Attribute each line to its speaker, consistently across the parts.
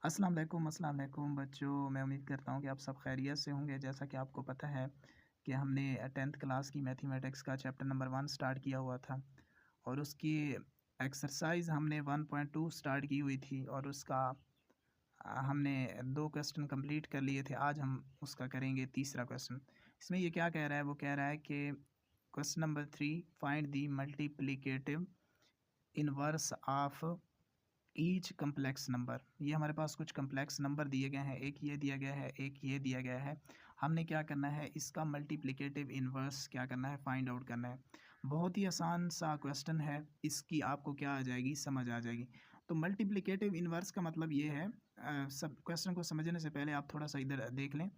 Speaker 1: अस्सलाम वालेकुम बच्चों। मैं उम्मीद करता हूँ कि आप सब खैरियत से होंगे। जैसा कि आपको पता है कि हमने 10th क्लास की मैथमेटिक्स का चैप्टर नंबर 1 स्टार्ट किया हुआ था और उसकी एक्सरसाइज हमने 1.2 स्टार्ट की हुई थी और उसका हमने 2 क्वेश्चन कंप्लीट कर लिए थे। आज हम उसका करेंगे तीसरा क्वेश्चन। इसमें ये क्या कह रहा है, वो कह रहा है कि question number 3, find the multiplicative inverse of each complex number. ये हमारे पास कुछ कम्प्लेक्स नंबर दिए गए हैं, एक ये दिया गया है, एक ये दिया गया है। हमने क्या करना है, इसका मल्टीप्लिकेटिव इन्वर्स क्या करना है, फाइंड आउट करना है। बहुत ही आसान सा क्वेश्चन है, इसकी आपको क्या आ जाएगी, समझ आ जाएगी। तो मल्टीप्लिकेटिव इन्वर्स का मतलब ये है, सब क्वेश्चन को समझने से पहले आप थोड़ा सा इधर देख लें।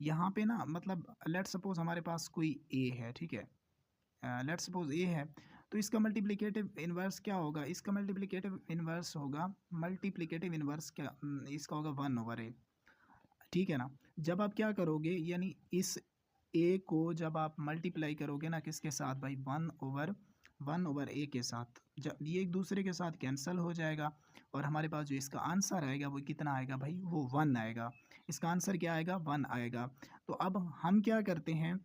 Speaker 1: यहाँ पे ना मतलब लेट सपोज हमारे पास कोई ए है, ठीक है। लेट्स सपोज ए है, तो इसका मल्टीप्लिकेटिव इन्वर्स क्या होगा, इसका मल्टीप्लिकेटिव इन्वर्स होगा, मल्टीप्लिकेटिव इन्वर्स क्या इसका होगा 1/a। ठीक है ना। जब आप क्या करोगे, यानी इस ए को जब आप मल्टीप्लाई करोगे ना किसके साथ भाई, 1/1 ए के साथ, जब ये एक दूसरे के साथ कैंसिल हो जाएगा और हमारे पास जो इसका आंसर आएगा वो कितना आएगा भाई, वो 1 आएगा। इसका आंसर क्या आएगा, 1 आएगा। तो अब हम क्या करते हैं,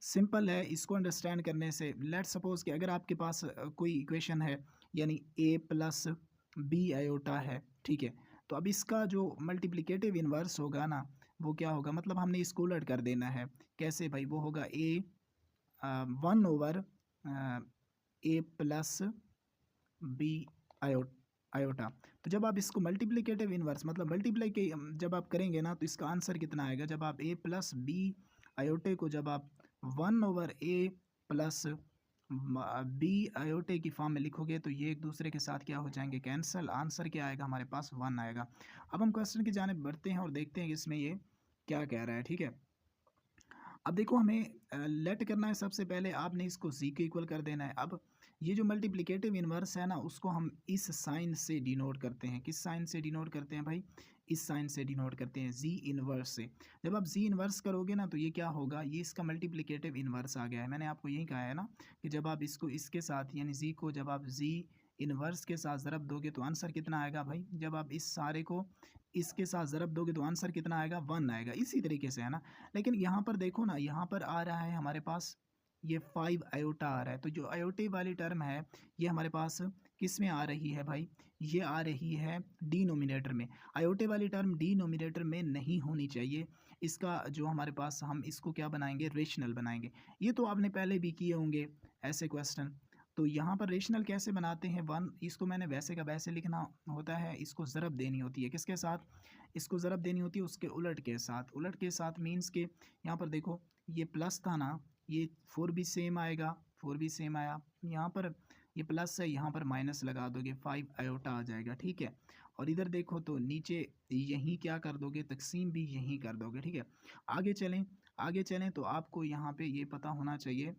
Speaker 1: सिंपल है इसको अंडरस्टैंड करने से। लेट्स सपोज कि अगर आपके पास कोई इक्वेशन है, यानी ए प्लस बी आयोटा है, ठीक है। तो अब इसका जो मल्टीप्लिकेटिव इन्वर्स होगा ना, वो क्या होगा, मतलब हमने इसको उलट कर देना है। कैसे भाई, वो होगा ए 1/a प्लस बी आयोटा। तो जब आप इसको मल्टीप्लिकेटिव इन्वर्स मतलब मल्टीप्लाई के जब आप करेंगे ना, तो इसका आंसर कितना आएगा, जब आप ए प्लस बी आयोटे को जब आप 1/a प्लस बी आयोटे की फॉर्म में लिखोगे तो ये एक दूसरे के साथ क्या हो जाएंगे, कैंसल। आंसर क्या आएगा हमारे पास, 1 आएगा। अब हम क्वेश्चन की जानिब बढ़ते हैं और देखते हैं कि इसमें ये क्या कह रहा है, ठीक है। अब देखो हमें लेट करना है, सबसे पहले आपने इसको जी के इक्वल कर देना है। अब ये जो मल्टीप्लिकेटिव इन्वर्स है ना, उसको हम इस साइन से डिनोट करते हैं। किस साइन से डिनोट करते हैं भाई, इस साइन से डिनोट करते हैं, जी इन्वर्स से। जब आप जी इन्वर्स करोगे ना, तो ये क्या होगा, ये इसका मल्टीप्लिकेटिव इन्वर्स आ गया है। मैंने आपको यही कहा है ना कि जब आप इसको इसके साथ यानी जी को जब आप जी इन्वर्स के साथ ज़रब दोगे तो आंसर कितना आएगा भाई, जब आप इस सारे को इसके साथ ज़रब दोगे तो आंसर कितना आएगा, 1 आएगा। इसी तरीके से है ना। लेकिन यहाँ पर देखो ना, यहाँ पर आ रहा है हमारे पास ये 5 आयोटा आ रहा है। तो जो आयोटे वाली टर्म है, ये हमारे पास किस में आ रही है भाई, ये आ रही है डिनोमिनेटर में। आयोटे वाली टर्म डिनोमिनेटर में नहीं होनी चाहिए। इसका जो हमारे पास, हम इसको क्या बनाएंगे, रेशनल बनाएंगे। ये तो आपने पहले भी किए होंगे ऐसे क्वेश्चन। तो यहाँ पर रेशनल कैसे बनाते हैं, 1 इसको मैंने वैसे का वैसे लिखना होता है, इसको ज़रब देनी होती है किसके साथ, इसको ज़रब देनी होती है उसके उलट के साथ। उलट के साथ मीन्स के यहाँ पर देखो ये प्लस था ना, ये 4 भी सेम आएगा, 4 भी सेम आया। यहाँ पर ये प्लस है, यहाँ पर माइनस लगा दोगे, 5 आयोटा आ जाएगा, ठीक है। और इधर देखो तो नीचे यहीं क्या कर दोगे, तकसीम भी यहीं कर दोगे, ठीक है। आगे चलें, आगे चलें तो आपको यहाँ पे ये पता होना चाहिए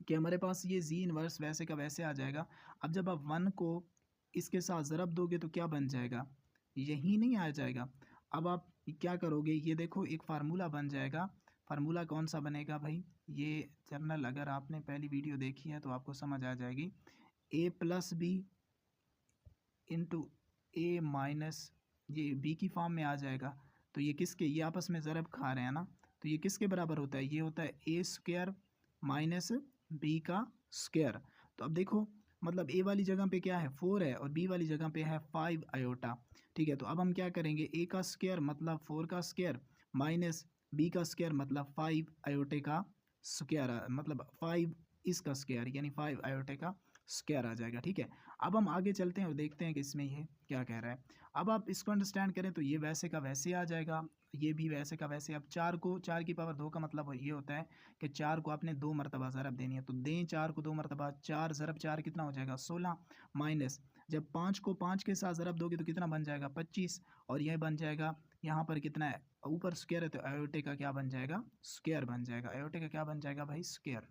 Speaker 1: कि हमारे पास ये जी इन्वर्स वैसे का वैसे आ जाएगा। अब जब आप 1 को इसके साथ ज़रब दोगे तो क्या बन जाएगा, यही नहीं आ जाएगा। अब आप क्या करोगे, ये देखो एक फार्मूला बन जाएगा। फार्मूला कौन सा बनेगा भाई, ये जर्नल अगर आपने पहली वीडियो देखी है तो आपको समझ आ जाएगी। ए प्लस बी इंटू ए माइनस, ये बी की फॉर्म में आ जाएगा। तो ये किसके, ये आपस में ज़रब खा रहे हैं ना, तो ये किसके बराबर होता है, ये होता है ए स्क्वायर माइनस बी का स्क्वायर। तो अब देखो मतलब ए वाली जगह पे क्या है, 4 है और बी वाली जगह पे है 5 आयोटा, ठीक है। तो अब हम क्या करेंगे, ए का स्क्वायर मतलब 4 का स्क्वायर माइनस बी का स्क्वायर मतलब 5 आयोटे का स्क्वायर, मतलब 5 इसका स्क्वायर यानी 5 आयोटे का स्क्वायर आ जाएगा, ठीक है। अब हम आगे चलते हैं और देखते हैं कि इसमें ये क्या कह रहा है। अब आप इसको अंडरस्टैंड करें तो ये वैसे का वैसे आ जाएगा, ये भी वैसे का वैसे। अब 4 को 4 की पावर 2 का मतलब ये होता है कि 4 को आपने 2 मरतबा ज़रब देनी है, तो दें 4 को 2 मरतबा, 4 ज़रब 4 कितना हो जाएगा, 16 माइनस जब 5 को 5 के साथ ज़रब दोगे तो कितना बन जाएगा, 25। और यह बन जाएगा यहाँ पर कितना है, ऊपर स्क्वायर है तो आयोटे का क्या बन जाएगा, स्क्वायर बन जाएगा। आयोटे का क्या बन जाएगा भाई, स्क्वायर।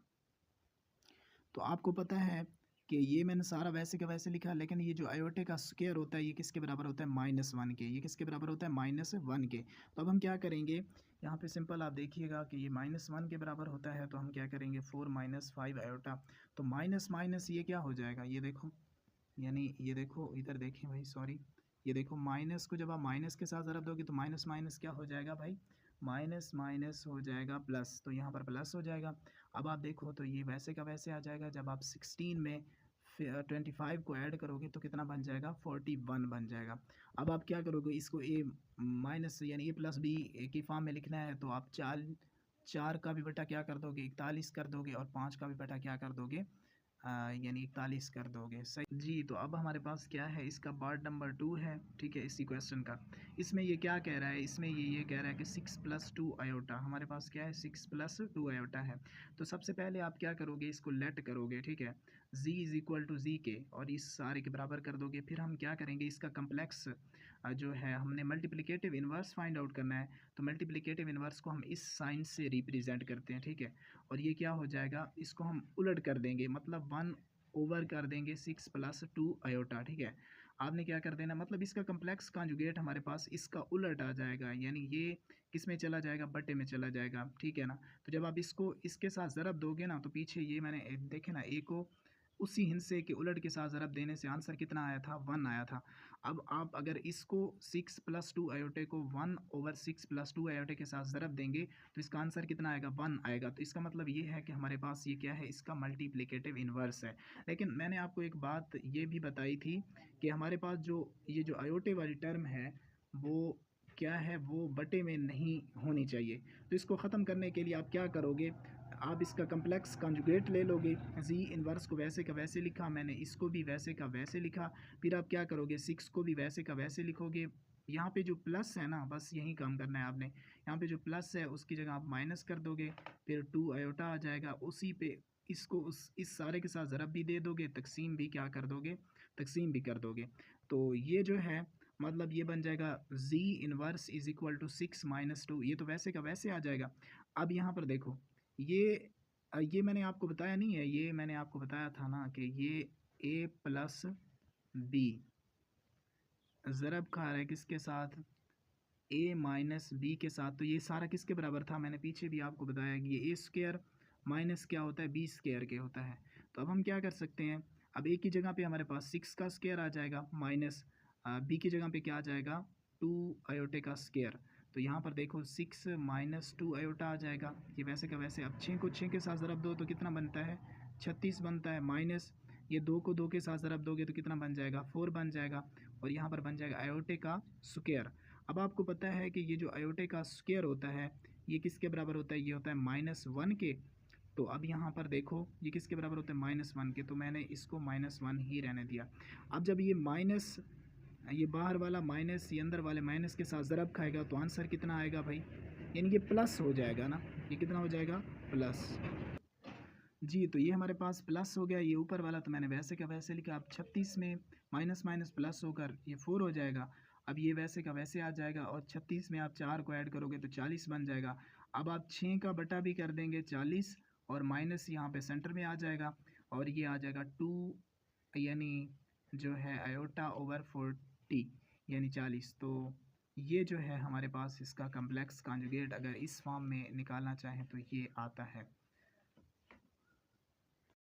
Speaker 1: तो आपको पता है कि ये मैंने सारा वैसे का वैसे लिखा, लेकिन ये जो आयोटे का स्क्वायर होता है ये किसके बराबर होता है, -1 के। ये किसके बराबर होता है, -1 के। तो अब हम क्या करेंगे, यहाँ पे सिंपल आप देखिएगा कि ये -1 के बराबर होता है, तो हम क्या करेंगे, 4 माइनस 5 आयोटा। तो माइनस माइनस ये क्या हो जाएगा, ये देखो, यानी ये देखो इधर देखें भाई, सॉरी, ये देखो माइनस को जब आप माइनस के साथ ज़रब दोगे तो माइनस माइनस क्या हो जाएगा भाई, माइनस माइनस हो जाएगा प्लस, तो यहाँ पर प्लस हो जाएगा। अब आप देखो तो ये वैसे का वैसे आ जाएगा। जब आप 16 में 25 को ऐड करोगे तो कितना बन जाएगा, 41 बन जाएगा। अब आप क्या करोगे, इसको ए माइनस यानी ए प्लस बी की फॉर्म में लिखना है, तो आप चार चार का भी बटा क्या कर दोगे, 41 कर दोगे, और 5 का भी बटा क्या कर दोगे, यानी 41 कर दोगे। सही जी। तो अब हमारे पास क्या है, इसका पार्ट नंबर 2 है, ठीक है, इसी क्वेश्चन का। इसमें ये क्या कह रहा है, इसमें ये कह रहा है कि 6 + 2 आयोटा, हमारे पास क्या है, 6 + 2 आयोटा है। तो सबसे पहले आप क्या करोगे, इसको लेट करोगे, ठीक है, z = z के, और इस सारे के बराबर कर दोगे। फिर हम क्या करेंगे, इसका कम्प्लेक्स जो है हमने मल्टीप्लिकेटिव इन्वर्स फाइंड आउट करना है। तो मल्टीप्लिकेटिव इन्वर्स को हम इस साइन से रिप्रेजेंट करते हैं, ठीक है। और ये क्या हो जाएगा, इसको हम उलट कर देंगे, मतलब 1 ओवर कर देंगे 6 + 2 आयोटा, ठीक है। आपने क्या कर देना, मतलब इसका कम्प्लेक्स कॉन्जुगेट हमारे पास इसका उलट आ जाएगा, यानी ये किस में चला जाएगा, बटे में चला जाएगा, ठीक है ना। तो जब आप इसको इसके साथ ज़रब दोगे ना, तो पीछे ये मैंने देखे ना, ए को उसी हिस्से के उलट के साथ ज़रब देने से आंसर कितना आया था, 1 आया था। अब आप अगर इसको 6 + 2 आयोटे को 1/6 + 2 आयोटे के साथ ज़रब देंगे तो इसका आंसर कितना आएगा, 1 आएगा। तो इसका मतलब ये है कि हमारे पास ये क्या है, इसका मल्टीप्लिकेटिव इन्वर्स है। लेकिन मैंने आपको एक बात ये भी बताई थी कि हमारे पास जो ये जो आयोटे वाली टर्म है वो क्या है, वो बटे में नहीं होनी चाहिए। तो इसको ख़त्म करने के लिए आप क्या करोगे, आप इसका कम्प्लेक्स कॉन्जुगेट ले लोगे। जी इन्वर्स को वैसे का वैसे लिखा मैंने, इसको भी वैसे का वैसे लिखा। फिर आप क्या करोगे, 6 को भी वैसे का वैसे लिखोगे। यहाँ पे जो प्लस है ना, बस यही काम करना है आपने। यहाँ पे जो प्लस है उसकी जगह आप माइनस कर दोगे, फिर 2 आयोटा आ जाएगा, उसी पे इसको इस सारे के साथ ज़रब भी दे दोगे, तकसीम भी क्या कर दोगे, तकसीम भी कर दोगे। तो ये जो है मतलब ये बन जाएगा z इन्वर्स = 6 - 2, ये तो वैसे का वैसे आ जाएगा। अब यहाँ पर देखो, ये मैंने आपको बताया नहीं है, ये मैंने आपको बताया था ना कि ये a + b ज़रब खा रहा है किसके साथ, a - b के साथ। तो ये सारा किसके बराबर था, मैंने पीछे भी आपको बताया कि ये a² माइनस क्या होता है, b² के होता है। तो अब हम क्या कर सकते हैं, अब a की जगह पे हमारे पास 6 का स्क्वायर आ जाएगा, माइनस b की जगह पे क्या आ जाएगा, 2 आयोटे का स्क्वायर। तो यहाँ पर देखो 6 - 2 आयोटा आ जाएगा, ये वैसे का वैसे। अब 6 को 6 के साथ ज़रब दो तो कितना बनता है, 36 बनता है, माइनस ये 2 को 2 के साथ ज़रब दोगे तो कितना बन जाएगा, 4 बन जाएगा, और यहाँ पर बन जाएगा आयोटे का स्क्वायर। अब आपको पता है कि ये जो आयोटे का स्क्वायर होता है ये किसके बराबर होता है, ये होता है -1 के। तो अब यहाँ पर देखो ये किसके बराबर होता है, -1 के, तो मैंने इसको -1 ही रहने दिया। अब जब ये माइनस, ये बाहर वाला माइनस ये अंदर वाले माइनस के साथ ज़रब खाएगा तो आंसर कितना आएगा भाई, यानी ये प्लस हो जाएगा ना, ये कितना हो जाएगा, प्लस। जी। तो ये हमारे पास प्लस हो गया, ये ऊपर वाला तो मैंने वैसे का वैसे लिखा। अब 36 में माइनस माइनस प्लस होकर ये 4 हो जाएगा। अब ये वैसे का वैसे आ जाएगा, और 36 में आप 4 को ऐड करोगे तो 40 बन जाएगा। अब आप 6 का बटा भी कर देंगे 40, और माइनस यहाँ पे सेंटर में आ जाएगा, और ये आ जाएगा 2 यानी जो है आयोटा ओवर 40 यानी 40। तो ये जो है हमारे पास इसका कम्प्लेक्स कॉन्जुगेट अगर इस फॉर्म में निकालना चाहें तो ये आता है।